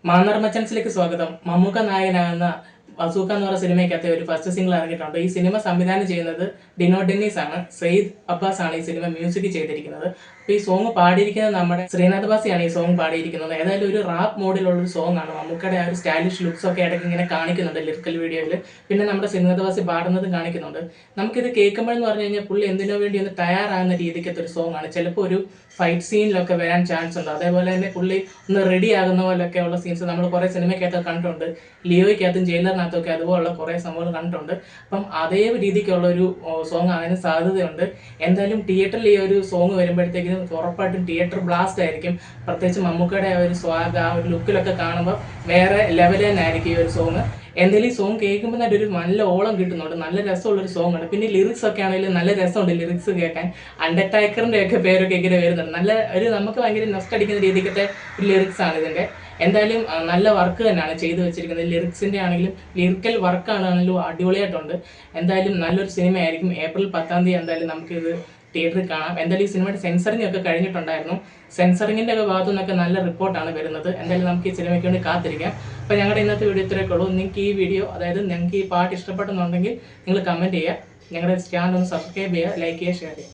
മാന്നാർ മച്ചൻസിലേക്ക് സ്വാഗതം. മമ്മൂക്ക നായകനാകുന്ന ബസൂക്ക എന്ന് പറയുന്ന സിനിമയ്ക്കകത്ത് ഒരു ഫസ്റ്റ് സിംഗിൾ ഇറങ്ങിയിട്ടുണ്ട്. ഈ സിനിമ സംവിധാനം ചെയ്യുന്നത് ഡിനോ ഡെന്നീസ് ആണ്. സെയ്ദ് അബ്ബാസ് ആണ് ഈ സിനിമ മ്യൂസിക് ചെയ്തിരിക്കുന്നത്. അപ്പോൾ ഈ സോങ് പാടിയിരിക്കുന്നത് നമ്മുടെ ശ്രീനാഥ് ബാസിയാണ് ഈ സോങ് പാടിയിരിക്കുന്നത്. ഏതായാലും ഒരു റാപ്പ് മോഡിലുള്ള ഒരു സോങ് ആണ്. മമ്മൂക്കയുടെ ആ ഒരു സ്റ്റൈലിഷ് ലുക്സ് ഒക്കെ ഇടയ്ക്ക് ഇങ്ങനെ കാണിക്കുന്നുണ്ട് ലിറിക്കൽ വീഡിയോയിൽ. പിന്നെ നമ്മുടെ ശ്രീനാഥ് ബാസി പാടുന്നതും കാണിക്കുന്നുണ്ട്. നമുക്കിത് കേൾക്കുമ്പോഴെന്ന് പറഞ്ഞു കഴിഞ്ഞാൽ പുള്ളി എന്തിനോ വേണ്ടി ഒന്ന് തയ്യാറാകുന്ന രീതിക്കത്തെ ഒരു സോങ് ആണ്. ചിലപ്പോൾ ഒരു ഫൈറ്റ് സീനിലൊക്കെ വരാൻ ചാൻസ് ഉണ്ട്. അതേപോലെ തന്നെ പുള്ളി ഒന്ന് റെഡി ആകുന്ന പോലെയൊക്കെ ഉള്ള സീൻസ് നമ്മൾ കുറേ സിനിമയ്ക്കകത്ത് കണ്ടിട്ടുണ്ട്. ലിയോയ്ക്കകത്തും ജയിലറിനകത്തും ഒക്കെ അതുപോലുള്ള കുറേ സംഭവങ്ങൾ കണ്ടിട്ടുണ്ട്. അപ്പം അതേ രീതിക്കുള്ള ഒരു സോങ് ആകാനും സാധ്യതയുണ്ട്. എന്തായാലും തിയേറ്ററിൽ ഈ ഒരു സോങ് വരുമ്പോഴത്തേക്കും ഉറപ്പായിട്ടും തിയേറ്റർ ബ്ലാസ്റ്റ് ആയിരിക്കും. പ്രത്യേകിച്ച് മമ്മൂക്കയുടെ ആ ഒരു സ്വാഗ്, ആ ഒരു ലുക്കിലൊക്കെ കാണുമ്പോൾ വേറെ ലെവൽ തന്നെ ആയിരിക്കും ഈ ഒരു സോങ്. എന്തായാലും ഈ സോങ് കേൾക്കുമ്പോൾ തന്നെ ഒരു നല്ല ഓളം കിട്ടുന്നുണ്ട്. നല്ല രസമുള്ളൊരു സോങ് ആണ്. പിന്നെ ലിറിക്സ് ഒക്കെ ആണെങ്കിലും നല്ല രസമുണ്ട് ലിറിക്സ് കേൾക്കാൻ. അണ്ടർടേക്കറിൻ്റെ ഒക്കെ പേരൊക്കെ ഇങ്ങനെ വരുന്നുണ്ട്. നല്ല ഒരു നമുക്ക് ഭയങ്കര നെസ്റ്റ് അടിക്കുന്ന രീതിക്കത്തെ ഒരു ലിറിക്സ് ആണ് ഇതിൻ്റെ. എന്തായാലും നല്ല വർക്ക് തന്നെയാണ് ചെയ്തു വെച്ചിരിക്കുന്നത്. ലിറിക്സിൻ്റെ ആണെങ്കിലും ലിറിക്കൽ വർക്കാണെങ്കിലും അടിപൊളിയായിട്ടുണ്ട്. എന്തായാലും നല്ലൊരു സിനിമയായിരിക്കും. ഏപ്രിൽ 10 എന്തായാലും നമുക്കിത് തിയേറ്ററിൽ കാണാം. എന്തായാലും ഈ സിനിമയുടെ സെൻസറിങ് ഒക്കെ കഴിഞ്ഞിട്ടുണ്ടായിരുന്നു. സെൻസറിങ്ങിൻ്റെ ഒക്കെ ഭാഗത്തു നിന്നൊക്കെ നല്ല റിപ്പോർട്ടാണ് വരുന്നത്. എന്തായാലും നമുക്ക് ഈ സിനിമയ്ക്ക് വേണ്ടി കാത്തിരിക്കാം. അപ്പോൾ ഞങ്ങളുടെ ഇന്നത്തെ വീഡിയോ ഇത്രയൊക്കെ ഉള്ളൂ. നിങ്ങൾക്ക് ഈ വീഡിയോ, അതായത് നിങ്ങൾക്ക് ഈ പാട്ട് ഇഷ്ടപ്പെട്ടെന്നുണ്ടെങ്കിൽ നിങ്ങൾ കമൻറ്റ് ചെയ്യുക. ഞങ്ങളുടെ ചാനൽ ഒന്ന് സബ്സ്ക്രൈബ് ചെയ്യുക, ലൈക്ക് ചെയ്യുക, ഷെയർ ചെയ്യുക.